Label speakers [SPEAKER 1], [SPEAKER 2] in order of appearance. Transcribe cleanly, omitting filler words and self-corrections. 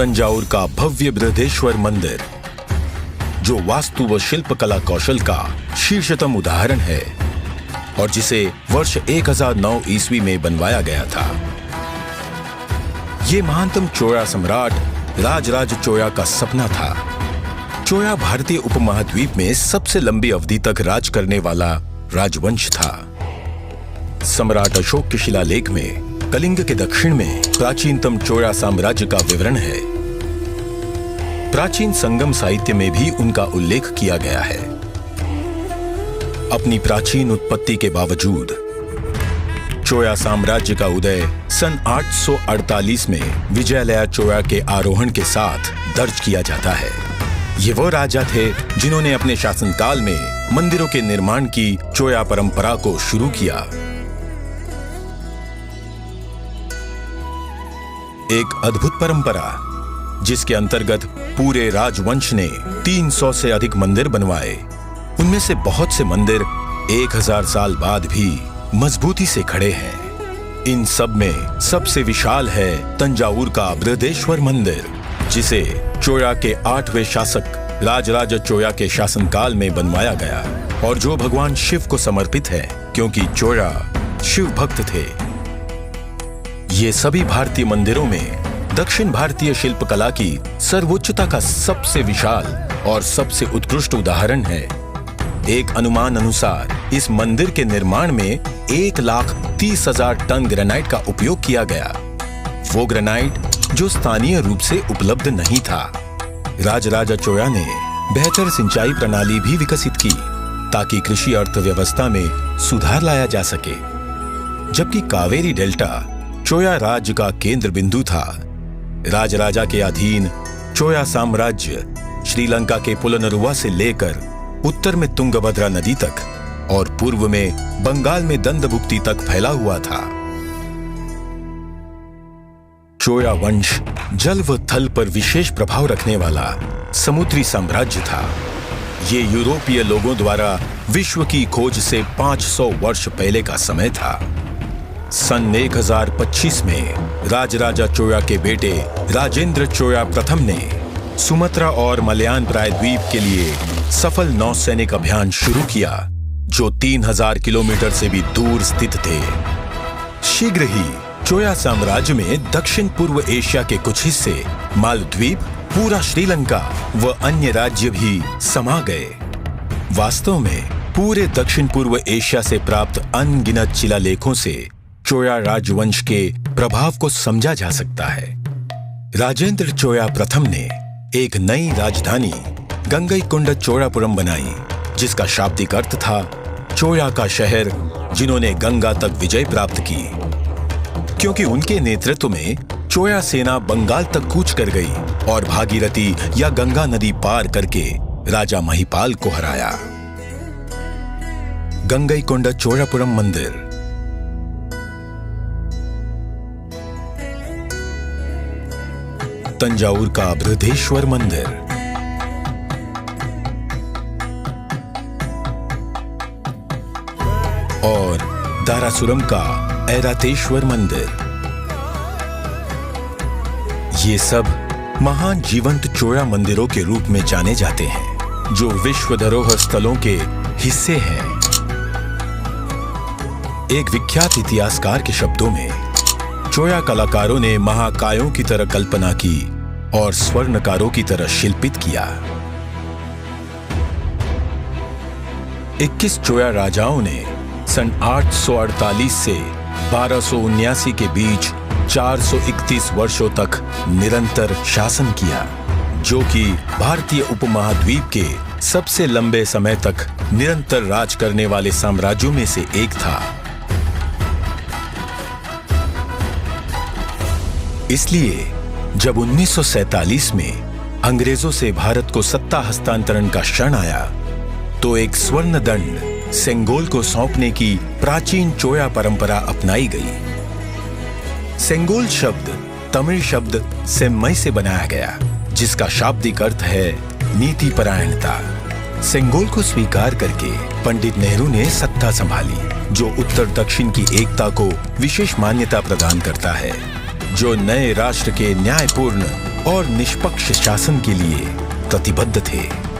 [SPEAKER 1] तंजावुर का भव्य बृहदेश्वर मंदिर, जो वास्तु व शिल्पकला कौशल का शीर्षतम उदाहरण है और जिसे वर्ष 1009 ईस्वी में बनवाया गया था। ये महानतम चोया सम्राट राजराज चोया का सपना था। चोया भारतीय उपमहाद्वीप में सबसे लंबी अवधि तक राज करने वाला राजवंश था। सम्राट अशोक के शिलालेख में कलिंग के दक्षिण में प्राचीनतम चोया साम्राज्य का विवरण है। प्राचीन संगम साहित्य में भी उनका उल्लेख किया गया है। अपनी प्राचीन उत्पत्ति के बावजूद चोया साम्राज्य का उदय सन 848 में विजयालया चोया के आरोहण के साथ दर्ज किया जाता है। ये वो राजा थे जिन्होंने अपने शासनकाल में मंदिरों के निर्माण की चोया परंपरा को शुरू किया। एक अद्भुत परंपरा जिसके अंतर्गत पूरे राजवंश ने 300 से अधिक मंदिर बनवाए। उनमें से बहुत से मंदिर 1000 साल बाद भी मजबूती से खड़े हैं। इन सब में सबसे विशाल है तंजावुर का बृहदेश्वर मंदिर, जिसे चोया के 8वें शासक राजराज चोया के शासनकाल में बनवाया गया और जो भगवान शिव को समर्पित है, क्योंकि चोया शिव भक्त थे। ये सभी भारतीय मंदिरों में दक्षिण भारतीय शिल्पकला की सर्वोच्चता का सबसे विशाल और सबसे उत्कृष्ट उदाहरण है। एक अनुमान अनुसार इस मंदिर के निर्माण में 1,30,000 टन ग्रेनाइट का उपयोग किया गया। वो ग्रेनाइट जो स्थानीय रूप से उपलब्ध नहीं था। राजराजा चोया ने बेहतर सिंचाई प्रणाली भी विकसित की ताकि कृषि अर्थव्यवस्था में सुधार लाया जा सके। जबकि कावेरी डेल्टा चोया राज्य का केंद्र बिंदु था। राजराजा के अधीन चोया साम्राज्य श्रीलंका के पुलनरुवा से लेकर उत्तर में तुंगभद्रा नदी तक और पूर्व में बंगाल में दंदभुक्ति तक फैला हुआ था। चोया वंश जल व थल पर विशेष प्रभाव रखने वाला समुद्री साम्राज्य था। ये यूरोपीय लोगों द्वारा विश्व की खोज से 500 वर्ष पहले का समय था। सन 1025 में राजराजा चोया के बेटे राजेंद्र चोया प्रथम ने सुमत्रा और मलयान प्रायद्वीप के लिए सफल नौसैनिक अभियान शुरू किया, जो 3000 किलोमीटर से भी दूर स्थित थे। शीघ्र ही चोया साम्राज्य में दक्षिण पूर्व एशिया के कुछ हिस्से, मालद्वीप, पूरा श्रीलंका व अन्य राज्य भी समा गए। वास्तव में पूरे दक्षिण पूर्व एशिया से प्राप्त अनगिनत शिलालेखों से चोया राजवंश के प्रभाव को समझा जा सकता है। राजेंद्र चोया प्रथम ने एक नई राजधानी गंगईकोंडा चोयापुरम बनाई, जिसका शाब्दिक अर्थ था चोया का शहर जिन्होंने गंगा तक विजय प्राप्त की। क्योंकि उनके नेतृत्व में चोया सेना बंगाल तक कूच कर गई और भागीरथी या गंगा नदी पार करके राजा महिपाल को हराया। गंगईकोंडा चोयापुरम मंदिर। तंजावुर का बृहदेश्वर मंदिर। और दारासुरम का ऐरातेश्वर मंदिर। ये सब महान जीवंत चोया मंदिरों के रूप में जाने जाते हैं, जो विश्व धरोहर स्थलों के हिस्से हैं। एक विख्यात इतिहासकार के शब्दों में, चोया कलाकारों ने महाकायों की तरह कल्पना की और स्वर्णकारों की तरह शिल्पित किया। 21 चोया राजाओं ने सन 848 से 1279 के बीच 431 वर्षों तक निरंतर शासन किया, जो कि भारतीय उपमहाद्वीप के सबसे लंबे समय तक निरंतर राज करने वाले साम्राज्यों में से एक था। इसलिए जब 1947 में अंग्रेजों से भारत को सत्ता हस्तांतरण का क्षण आया, तो एक स्वर्ण दंड सेंगोल को सौंपने की प्राचीन चोया परंपरा अपनाई गई। सेंगोल शब्द तमिल शब्द सेम्मई से बनाया गया, जिसका शाब्दिक अर्थ है नीति परायणता। सेंगोल को स्वीकार करके पंडित नेहरू ने सत्ता संभाली, जो उत्तर दक्षिण की एकता को विशेष मान्यता प्रदान करता है, जो नए राष्ट्र के न्यायपूर्ण और निष्पक्ष शासन के लिए प्रतिबद्ध थे।